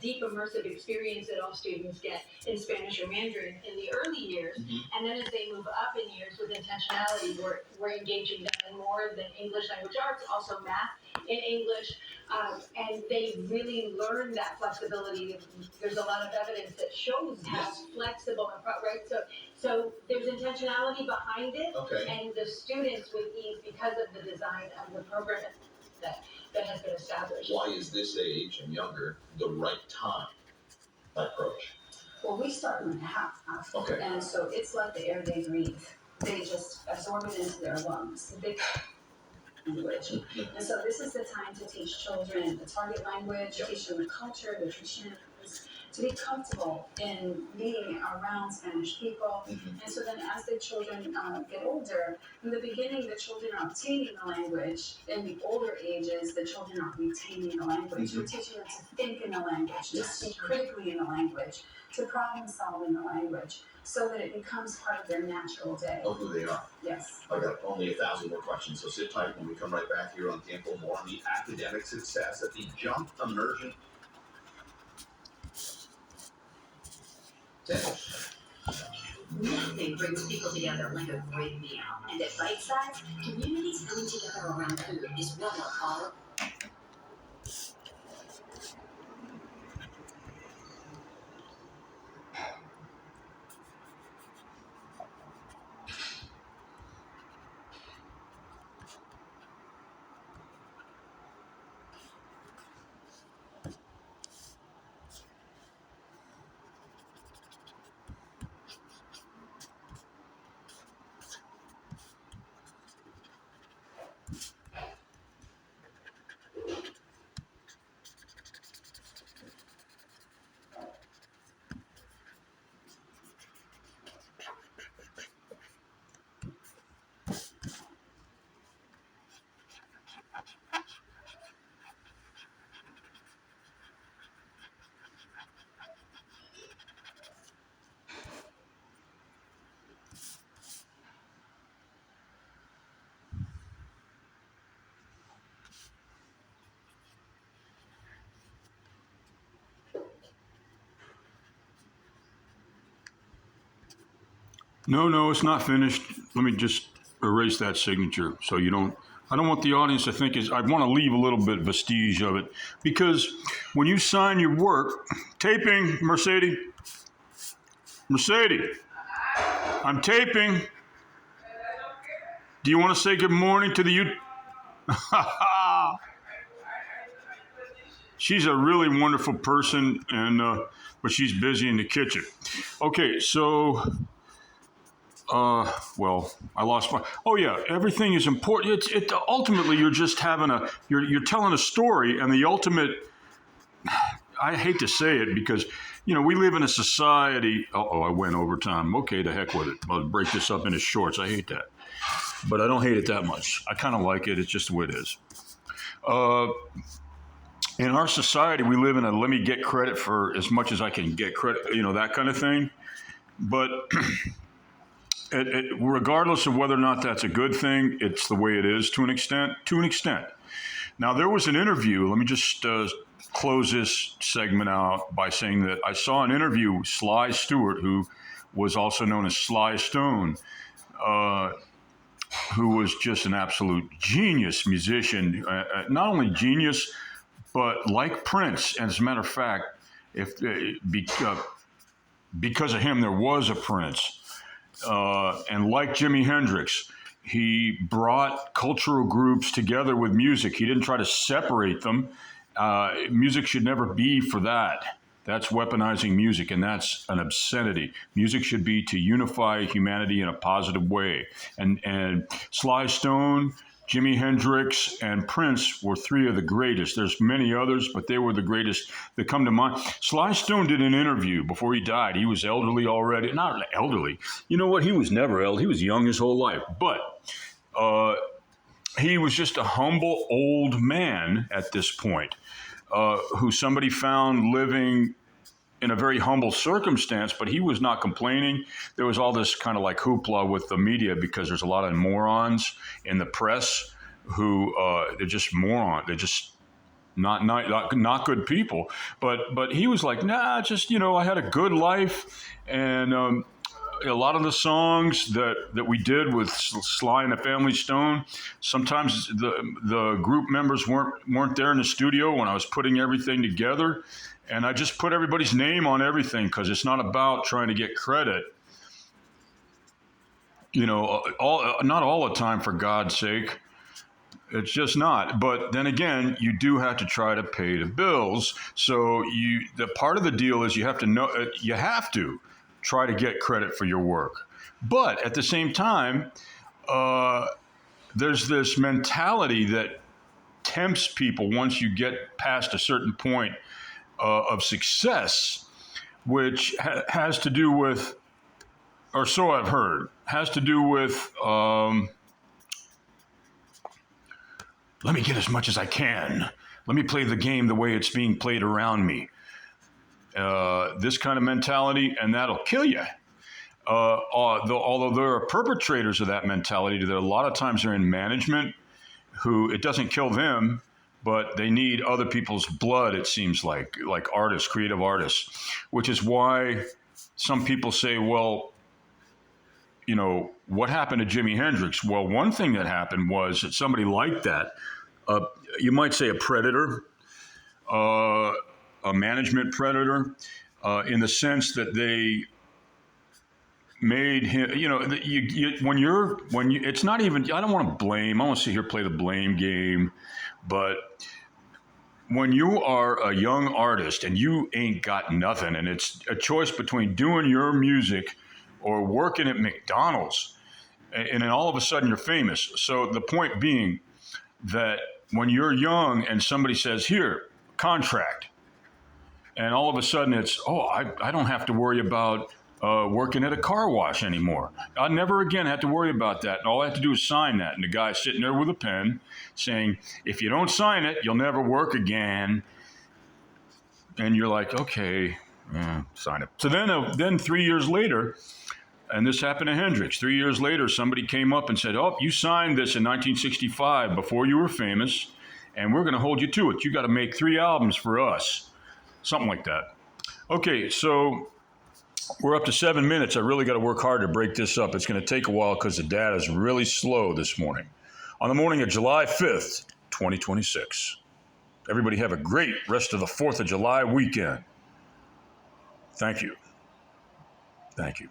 deep immersive experience that all students get in Spanish or Mandarin in the early years. And then as they move up in years with intentionality, we're engaging them in more than English language arts, also math in English. And they really learn that flexibility. There's a lot of evidence that shows how flexible and right. So there's intentionality behind it, and the students with ease because of the design of the program that has been established. Why is this age and younger the right time approach? Well, we start them at half, and so it's like the air they breathe. They just absorb it into their lungs. Language. And so this is the time to teach children the target language, teach them the culture, the tradition, to be comfortable in being around Spanish people. And so then as the children get older, in the beginning the children are obtaining the language. In the older ages, the children are retaining the language. We're teaching them to think in the language, to speak critically in the language, to problem solve in the language, so that it becomes part of their natural day. Of who they are. Yes. I got only 1,000 more questions, so sit tight when we come right back here on Campo. More on the academic success at the Jump Immersion. Nothing brings people together like a great meal. And at Bite Size, communities coming together around food is what we'll call No, it's not finished. Let me just erase that signature so you don't. I don't want the audience to think I want to leave a little bit of vestige of it, because when you sign your work, taping, Mercedes, I'm taping. Do you want to say good morning to the She's a really wonderful person, but she's busy in the kitchen. Okay, so. Well, I lost my. Oh yeah, everything is important. Ultimately you're just having you're telling a story, and the ultimate. I hate to say it because we live in a society. I went over time. Okay, to heck with it. I'll break this up into shorts. I hate that, but I don't hate it that much. I kind of like it. It's just the way it is. In our society, we live in a let me get credit for as much as I can get credit. That kind of thing, but. Regardless of whether or not that's a good thing, it's the way it is to an extent. Now, there was an interview. Let me just close this segment out by saying that I saw an interview with Sly Stewart, who was also known as Sly Stone, who was just an absolute genius musician. Not only genius, but like Prince. And as a matter of fact, because of him, there was a Prince. And like Jimi Hendrix, he brought cultural groups together with music. He didn't try to separate them. Music should never be for that. That's weaponizing music, and that's an obscenity. Music should be to unify humanity in a positive way. And Sly Stone, Jimi Hendrix, and Prince were three of the greatest. There's many others, but they were the greatest that come to mind. Sly Stone did an interview before he died. He was elderly already. Not elderly. You know what? He was never elderly. He was young his whole life. But he was just a humble old man at this point, who somebody found living in a very humble circumstance, but he was not complaining. There was all this kind of like hoopla with the media because there's a lot of morons in the press who they're just morons. not good people. But he was like, nah, just, I had a good life, and a lot of the songs that we did with Sly and the Family Stone, sometimes the group members weren't there in the studio when I was putting everything together, and I just put everybody's name on everything because it's not about trying to get credit. Not all the time, for God's sake. It's just not. But then again, you do have to try to pay the bills. So the part of the deal is you have to try to get credit for your work. But at the same time, there's this mentality that tempts people once you get past a certain point of success, which has to do with, or so I've heard, has to do with, let me get as much as I can. Let me play the game the way it's being played around me. This kind of mentality, and that'll kill you. Although there are perpetrators of that mentality that a lot of times are in management, who it doesn't kill them, but they need other people's blood, it seems like artists, creative artists, which is why some people say, well, what happened to Jimi Hendrix? Well, one thing that happened was that somebody like that, you might say a predator, a management predator, in the sense that they made him, it's not even, I don't want to blame, I want to sit here play the blame game, but when you are a young artist and you ain't got nothing, and it's a choice between doing your music or working at McDonald's, and then all of a sudden you're famous. So the point being that when you're young and somebody says, here, contract, and all of a sudden it's, I don't have to worry about working at a car wash anymore. I never again have to worry about that. And all I have to do is sign that. And the guy's sitting there with a pen saying, if you don't sign it, you'll never work again. And you're like, okay, sign it. So then 3 years later, and this happened to Hendrix. 3 years later, somebody came up and said, you signed this in 1965 before you were famous, and we're going to hold you to it. You got to make 3 albums for us. Something like that. Okay, so we're up to 7 minutes. I really got to work hard to break this up. It's going to take a while because the data is really slow this morning. On the morning of July 5th, 2026. Everybody have a great rest of the 4th of July weekend. Thank you. Thank you.